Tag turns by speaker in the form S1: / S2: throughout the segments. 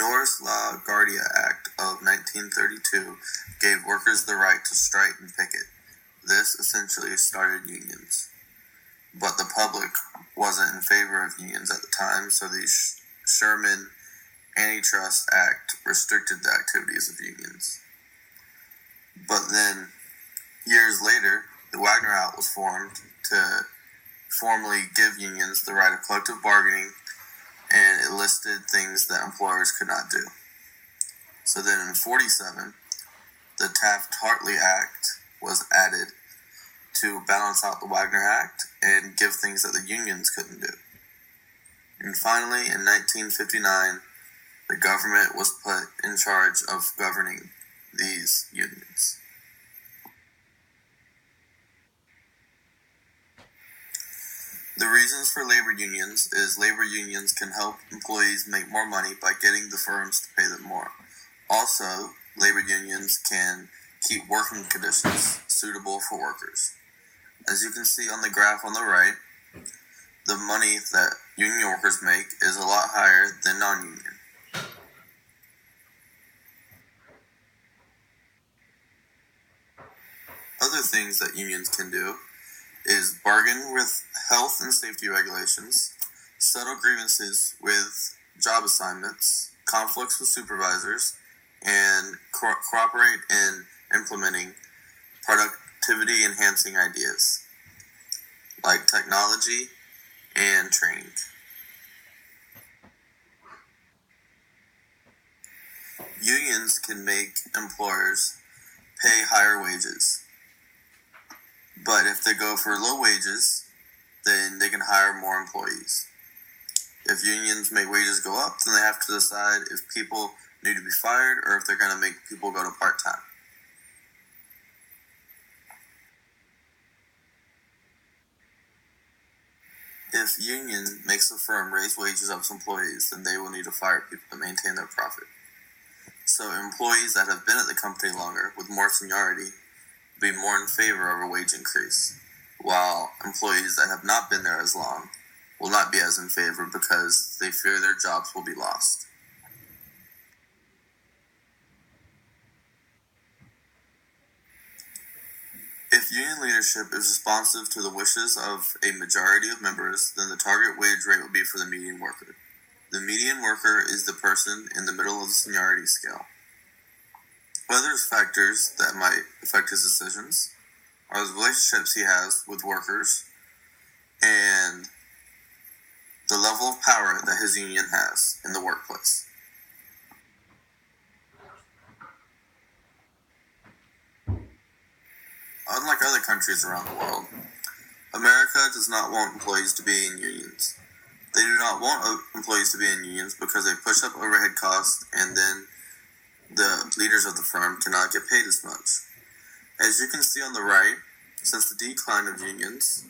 S1: Norris LaGuardia Act of 1932 gave workers the right to strike and picket. This essentially started unions. But the public wasn't in favor of unions at the time, so the Sherman Antitrust Act restricted the activities of unions. But then, years later, the Wagner Act was formed to formally give unions the right of collective bargaining, and it listed things that employers could not do. So then in 1947, the Taft-Hartley Act was added to balance out the Wagner Act and give things that the unions couldn't do. And finally, in 1959, the government was put in charge of governing these unions. The reasons for labor unions is labor unions can help employees make more money by getting the firms to pay them more. Also, labor unions can keep working conditions suitable for workers. As you can see on the graph on the right, the money that union workers make is a lot higher than non-union. Other things that unions can do is bargain with health and safety regulations, settle grievances with job assignments, conflicts with supervisors, and cooperate in implementing productivity-enhancing ideas like technology and training. Unions can make employers pay higher wages. But if they go for low wages, then they can hire more employees. If unions make wages go up, then they have to decide if people need to be fired or if they're going to make people go to part-time. If union makes a firm raise wages of its employees, then they will need to fire people to maintain their profit. So employees that have been at the company longer with more seniority be more in favor of a wage increase, while employees that have not been there as long will not be as in favor because they fear their jobs will be lost. If union leadership is responsive to the wishes of a majority of members, then the target wage rate will be for the median worker. The median worker is the person in the middle of the seniority scale. Other factors that might affect his decisions are the relationships he has with workers and the level of power that his union has in the workplace. Unlike other countries around the world, America does not want employees to be in unions. They do not want employees to be in unions because they push up overhead costs and then the leaders of the firm cannot get paid as much. As you can see on the right, since the decline of unions,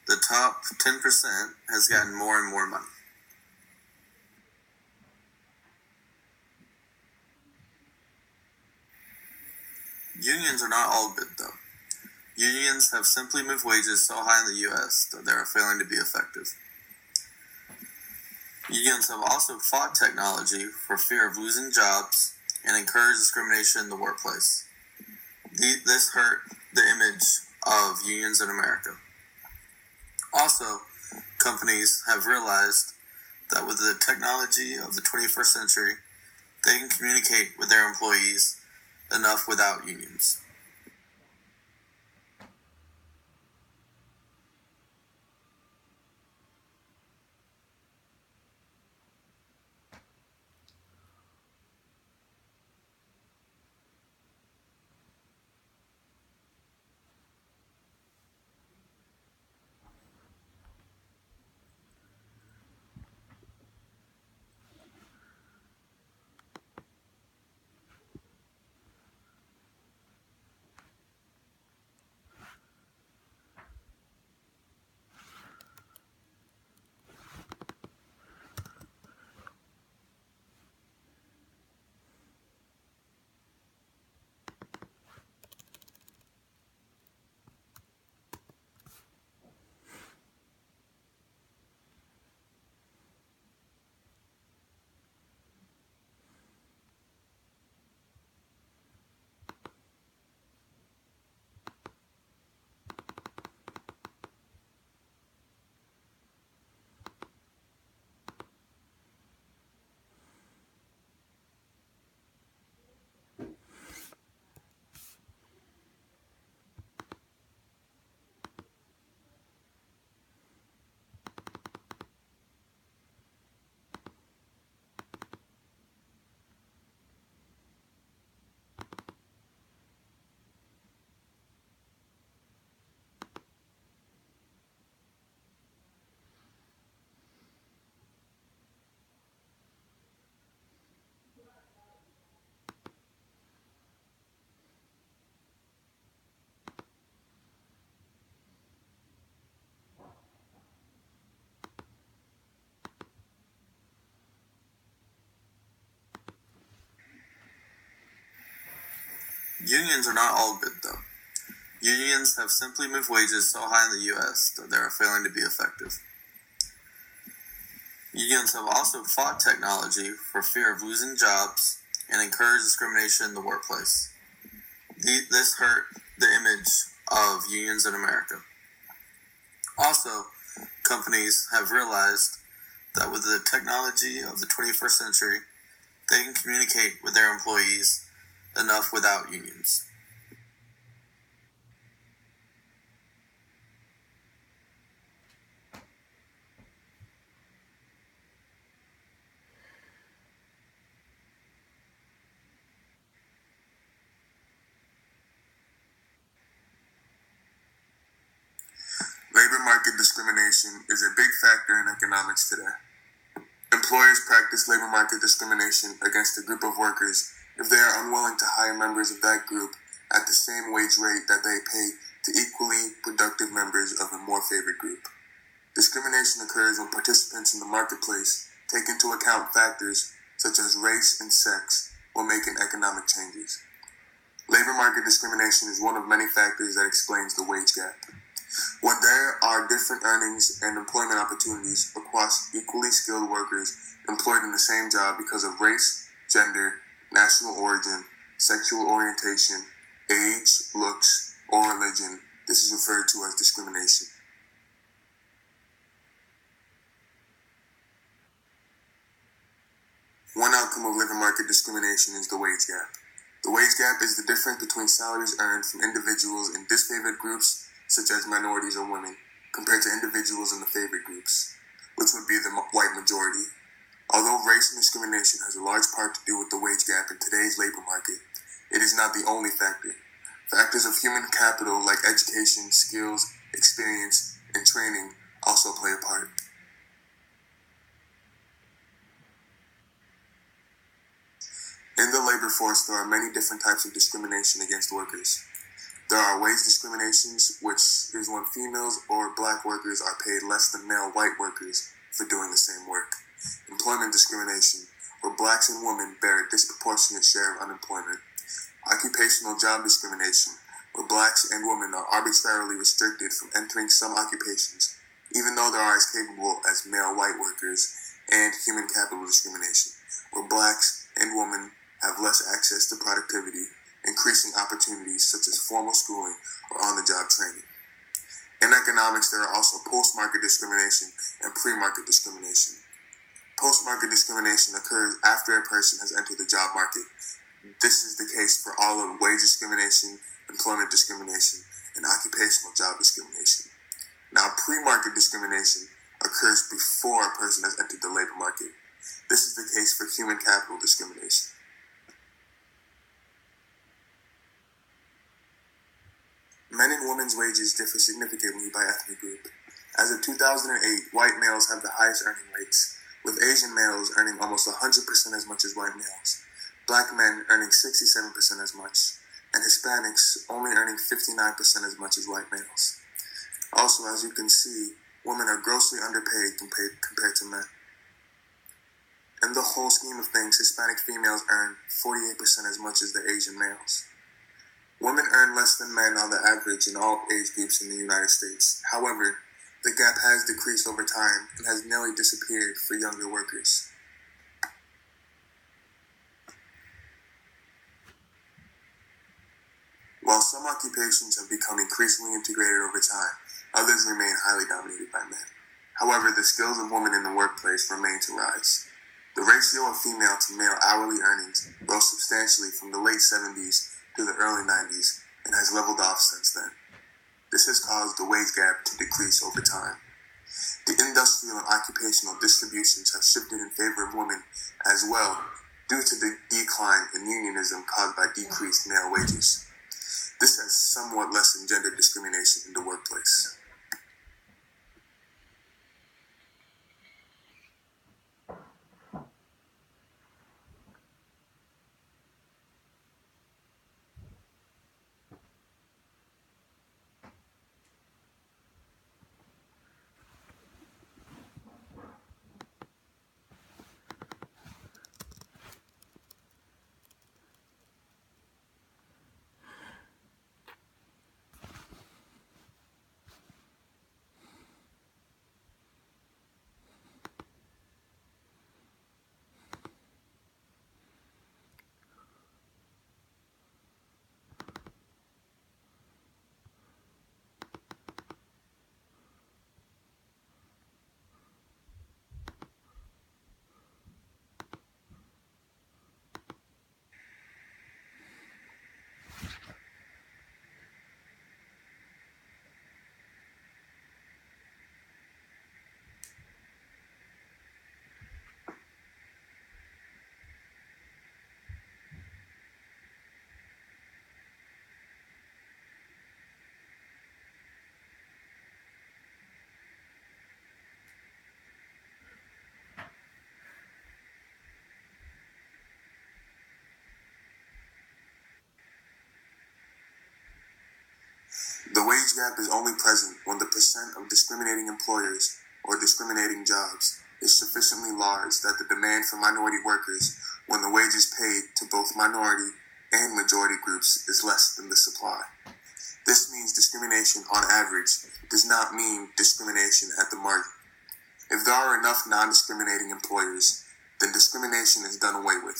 S1: the top 10% has gotten more and more money. Unions are not all good, though. Unions have simply moved wages so high in the U.S. that they are failing to be effective. Unions have also fought technology for fear of losing jobs and encouraged discrimination in the workplace. This hurt the image of unions in America. Also, companies have realized that with the technology of the 21st century, they can communicate with their employees enough without unions. Unions are not all good, though. Unions have simply moved wages so high in the U.S. that they are failing to be effective. Unions have also fought technology for fear of losing jobs and encouraged discrimination in the workplace. This hurt the image of unions in America. Also, companies have realized that with the technology of the 21st century, they can communicate with their employees enough without unions.
S2: Labor market discrimination is a big factor in economics today. Employers practice labor market discrimination against a group of workers if they are unwilling to hire members of that group at the same wage rate that they pay to equally productive members of a more favored group. Discrimination occurs when participants in the marketplace take into account factors such as race and sex when making economic changes. Labor market discrimination is one of many factors that explains the wage gap. When there are different earnings and employment opportunities across equally skilled workers employed in the same job because of race, gender, national origin, sexual orientation, age, looks, or religion, this is referred to as discrimination. One outcome of labor market discrimination is the wage gap. The wage gap is the difference between salaries earned from individuals in disfavored groups such as minorities or women, compared to individuals in the favored groups, which would be the white majority. Although race and discrimination has a large part to do with the wage gap in today's labor market, it is not the only factor. Factors of human capital like education, skills, experience, and training also play a part. In the labor force, there are many different types of discrimination against workers. There are wage discriminations, which is when females or black workers are paid less than male white workers for doing the same work. Employment discrimination, where blacks and women bear a disproportionate share of unemployment. Occupational job discrimination, where blacks and women are arbitrarily restricted from entering some occupations, even though they are as capable as male white workers. And human capital discrimination, where blacks and women have less access to productivity, increasing opportunities such as formal schooling or on-the-job training. In economics, there are also post-market discrimination and pre-market discrimination. Post-market discrimination occurs after a person has entered the job market. This is the case for all of wage discrimination, employment discrimination, and occupational job discrimination. Now, pre-market discrimination occurs before a person has entered the labor market. This is the case for human capital discrimination. Men and women's wages differ significantly by ethnic group. As of 2008, white males have the highest earning rates, with Asian males earning almost 100% as much as white males, black men earning 67% as much, and Hispanics only earning 59% as much as white males. Also, as you can see, women are grossly underpaid compared to men. In the whole scheme of things, Hispanic females earn 48% as much as the Asian males. Women earn less than men on the average in all age groups in the United States. However, the gap has decreased over time and has nearly disappeared for younger workers. While some occupations have become increasingly integrated over time, others remain highly dominated by men. However, the skills of women in the workplace remain to rise. The ratio of female to male hourly earnings rose substantially from the late 70s to the early 90s and has leveled off since then. This has caused the wage gap to decrease over time. The industrial and occupational distributions have shifted in favor of women as well due to the decline in unionism caused by decreased male wages. This has somewhat lessened gender discrimination in the workplace. wage gap is only present when the percent of discriminating employers or discriminating jobs is sufficiently large that the demand for minority workers when the wages paid to both minority and majority groups is less than the supply. This means discrimination on average does not mean discrimination at the margin. If there are enough non-discriminating employers, then discrimination is done away with.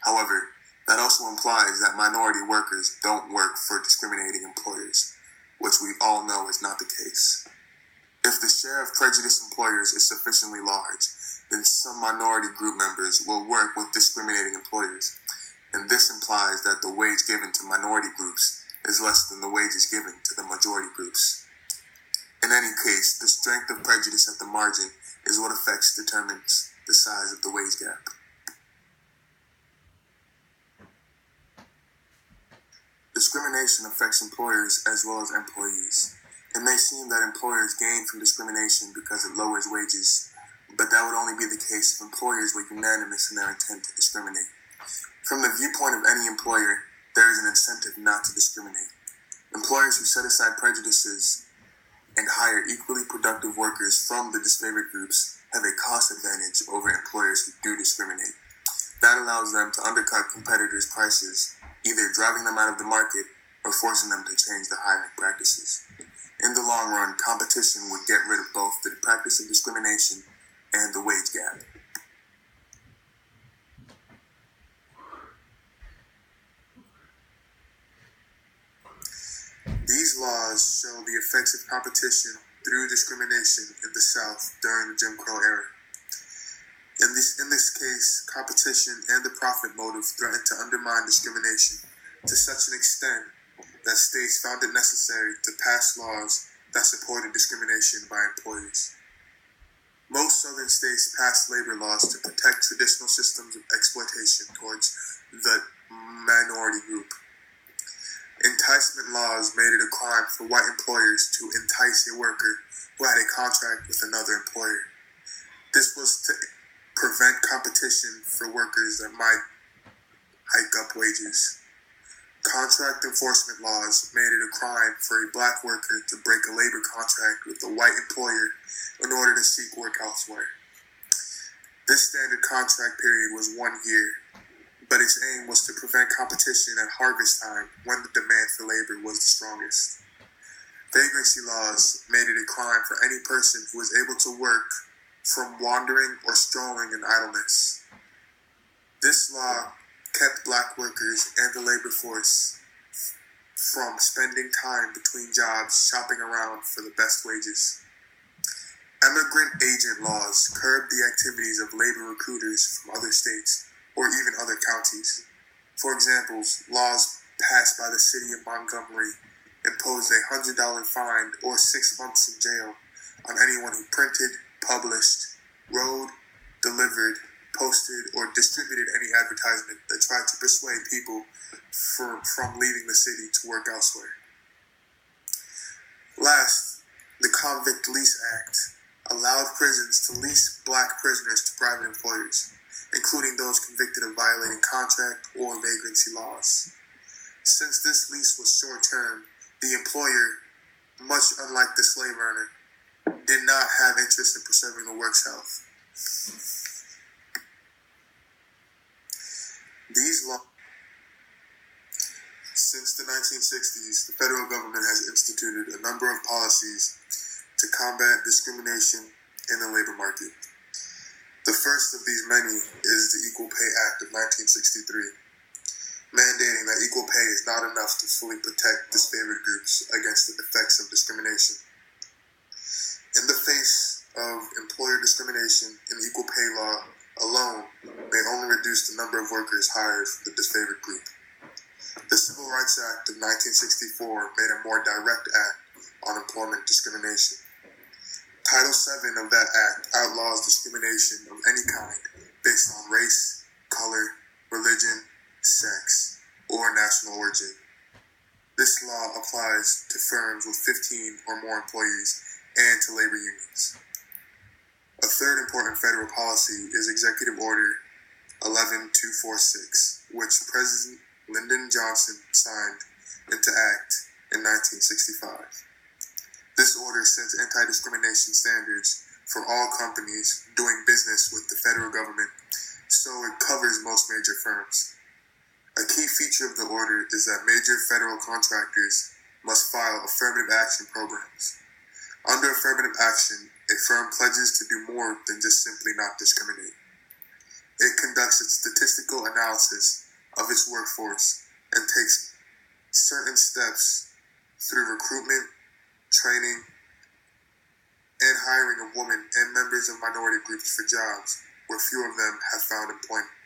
S2: However, that also implies that minority workers don't work for discriminating employers, which we all know is not the case. If the share of prejudiced employers is sufficiently large, then some minority group members will work with discriminating employers, and this implies that the wage given to minority groups is less than the wages given to the majority groups. In any case, the strength of prejudice at the margin is what determines the size of the wage gap. Discrimination affects employers as well as employees. It may seem that employers gain from discrimination because it lowers wages, but that would only be the case if employers were unanimous in their intent to discriminate. From the viewpoint of any employer, there is an incentive not to discriminate. Employers who set aside prejudices and hire equally productive workers from the disfavored groups have a cost advantage over employers who do discriminate. That allows them to undercut competitors' prices, either driving them out of the market or forcing them to change their hiring practices. In the long run, competition would get rid of both the practice of discrimination and the wage gap. These laws show the effects of competition through discrimination in the South during the Jim Crow era. In this case, competition and the profit motive threatened to undermine discrimination to such an extent that states found it necessary to pass laws that supported discrimination by employers. Most southern states passed labor laws to protect traditional systems of exploitation towards the minority group. Enticement laws made it a crime for white employers to entice a worker who had a contract with another employer. This was to prevent competition for workers that might hike up wages. Contract enforcement laws made it a crime for a black worker to break a labor contract with a white employer in order to seek work elsewhere. This standard contract period was 1 year, but its aim was to prevent competition at harvest time when the demand for labor was the strongest. Vagrancy laws made it a crime for any person who was able to work from wandering or strolling in idleness. This law kept black workers and the labor force from spending time between jobs shopping around for the best wages. Immigrant agent laws curbed the activities of labor recruiters from other states or even other counties. For example, laws passed by the city of Montgomery imposed a $100 fine or 6 months in jail on anyone who printed, published, wrote, delivered, posted, or distributed any advertisement that tried to persuade people from leaving the city to work elsewhere. Last, the Convict Lease Act allowed prisons to lease black prisoners to private employers, including those convicted of violating contract or vagrancy laws. Since this lease was short-term, the employer, much unlike the slave owner, did not have interest in preserving the work's health. Since the 1960s, the federal government has instituted a number of policies to combat discrimination in the labor market. The first of these many is the Equal Pay Act of 1963, mandating that equal pay is not enough to fully protect disfavored groups against the effects of discrimination. In the face of employer discrimination, an equal pay law alone may only reduce the number of workers hired from the disfavored group. The Civil Rights Act of 1964 made a more direct act on employment discrimination. Title VII of that act outlaws discrimination of any kind based on race, color, religion, sex, or national origin. This law applies to firms with 15 or more employees and to labor unions. A third important federal policy is Executive Order 11246, which President Lyndon Johnson signed into act in 1965. This order sets anti-discrimination standards for all companies doing business with the federal government, so it covers most major firms. A key feature of the order is that major federal contractors must file affirmative action programs. Under affirmative action, a firm pledges to do more than just simply not discriminate. It conducts its statistical analysis of its workforce and takes certain steps through recruitment, training, and hiring of women and members of minority groups for jobs where few of them have found employment.